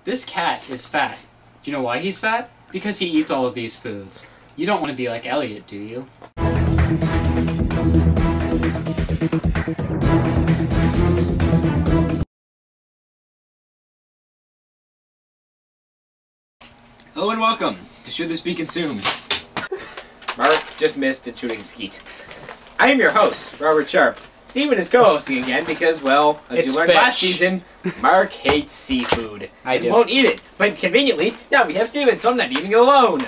This cat is fat. Do you know why he's fat? Because he eats all of these foods. You don't want to be like Elliot, do you? Hello and welcome to Should This Be Consumed? Mark just missed at shooting skeet. I am your host, Robert Sharp. Steven is co-hosting again because, well, as you learned last season, Mark hates seafood. I do. Won't eat it. But conveniently, now we have Steven, so I'm not eating it alone.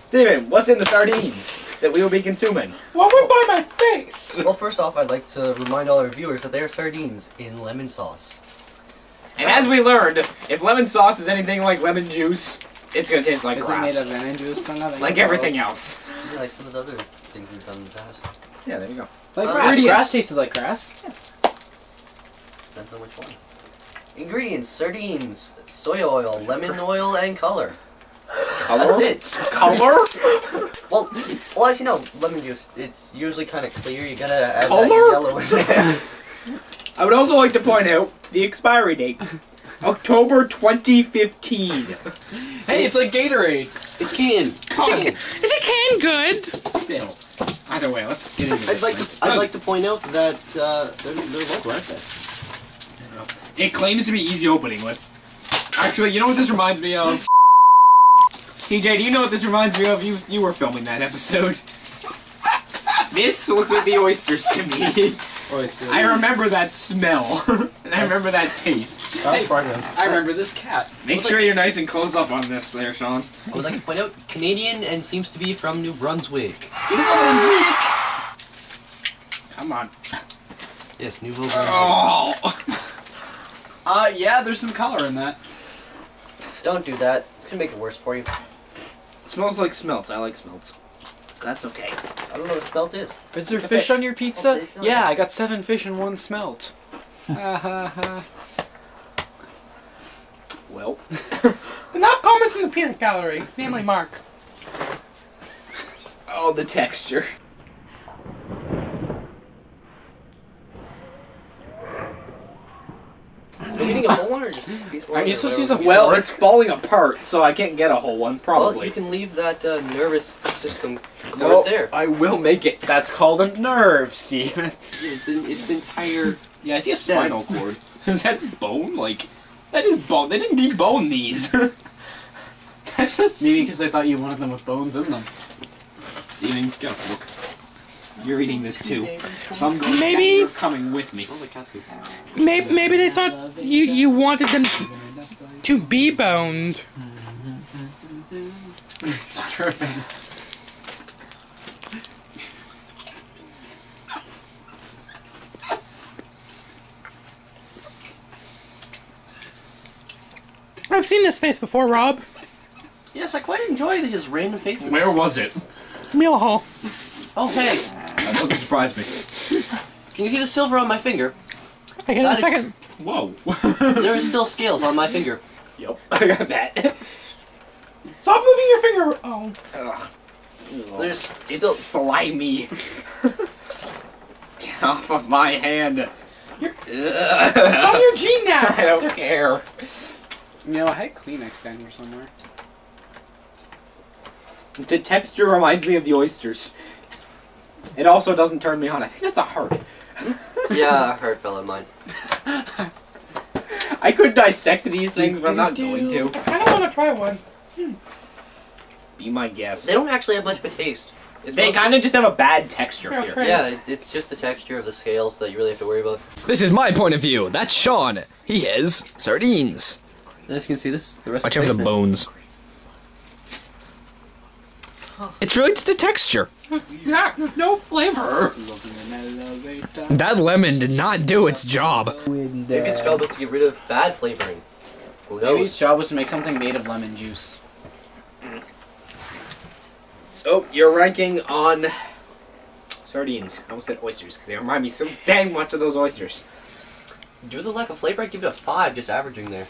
Steven, what's in the sardines that we will be consuming? What went by my face? Well, first off, I'd like to remind all our viewers that they are sardines in lemon sauce. And as we learned, if lemon sauce is anything like lemon juice, it's gonna taste like grass. Is it made of lemon juice or nothing? Like everything else. Yeah, like some of the other things we've done in the past. Yeah, there you go. Like grass. Grass tasted like grass. Yeah. Depends on which one. Ingredients: sardines, soy oil, lemon oil, and color. Color? That's it. Color? Well, as you know, lemon juice, it's usually kind of clear. You gotta add Color? that yellow in there. I would also like to point out the expiry date. October 2015. Hey, it's like Gatorade. It's can. Is it can good? Still. Either way, let's get into this. I'd like to point out that they're local, aren't they? It claims to be easy opening. Let's. Actually, you know what this reminds me of? TJ, do you know what this reminds me of? You were filming that episode. This looks like the oysters to me. Oysters. I remember that smell. And I remember that taste. Hey, I remember this cat. Make sure you're nice and close up on this there, Sean. I would like to point out Canadian and seems to be from New Brunswick. Come on. Yes, New Brunswick. Oh! Yeah, there's some color in that. Don't do that. It's gonna make it worse for you. It smells like smelts. I like smelts. So that's okay. I don't know what spelt is. Is there It's a fish fish. on your pizza? It's not. Yeah, I got 7 fish and 1 smelt. Well. The not comments in the peanut gallery, namely Mark. Oh, the texture. Are you getting a whole one or just a piece? Are you supposed to use a Well, it's falling apart, so I can't get a whole one, probably. Well, you can leave that nervous system cord No, there. I will make it. That's called a nerve, Steven. It's the entire. Yeah, I see a spinal cord. Is that bone? Like, that is bone. They didn't debone these. That's just... Maybe because they thought you wanted them with bones in them. Steven, get a fork. You're eating this too. Maybe- You're coming with me. Smells like cat food. Maybe they thought you wanted them to be boned. It's tripping. I've seen this face before, Rob. Yes, I quite enjoy his random faces. Where was it? Meal hall. Oh, hey. That doesn't surprise me. Can you see the silver on my finger? I get it in a That is- second. Whoa. There is still scales on my finger. Yep, I got that. Stop moving your finger. Oh. Ugh. There's It's still. slimy. Get off of my hand. You're- Ugh. On your G now. I don't care. You know, I had Kleenex down here somewhere. The texture reminds me of the oysters. It also doesn't turn me on. I think that's a heart. Yeah, a heart fell in mine. I could dissect these things, but I'm not going to. I kind of want to try one. Be my guest. They don't actually have much of a taste. It's They mostly- kind of just have a bad texture Fair here. trade. Yeah, it's just the texture of the scales that you really have to worry about. This is my point of view. That's Sean. He has sardines. As you can see, this is the rest Watch out for the bones. It's really just the texture. Yeah, there's no flavor. That lemon did not do its job. Maybe its job was to get rid of bad flavoring. Who Maybe its knows? job was to make something made of lemon juice. So, you're ranking on sardines. I almost said oysters, because they remind me so dang much of those oysters. Due to the lack of flavor, I'd give it a 5, just averaging there.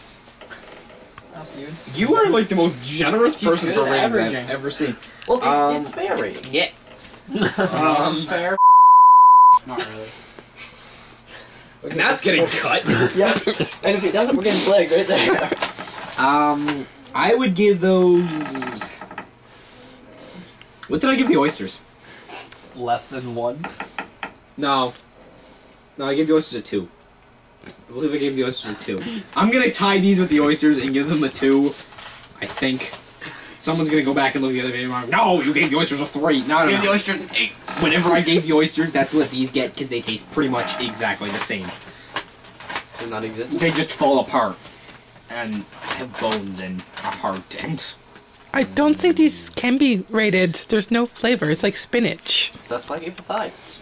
You are like the most generous He's person good for at ratings averaging. I've ever seen. Well, it's fair rating. Yeah. This is fair. Not really. And that's getting cut. Yeah. And if it doesn't, we're getting flagged right there. I would give those... What did I give the oysters? Less than 1. No. No, I gave the oysters a 2. I believe I gave the oysters a 2. I'm gonna tie these with the oysters and give them a 2. I think. Someone's gonna go back and look at the other video and go, no, you gave the oysters a 3. No, Give the oyster an 8. Whenever I gave the oysters, that's what these get, because they taste pretty much exactly the same. They're not existent. They just fall apart. And have bones and a heart and... I don't think these can be rated. There's no flavor. It's like spinach. That's why I gave it a 5.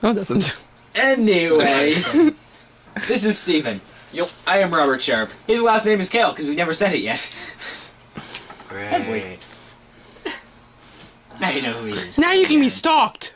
No, it doesn't. Anyway, this is Steven. Yup. I am Robert Sharp. His last name is Kale, because we've never said it yet. Great. Have we? Now you know who he is. Now you can be stalked.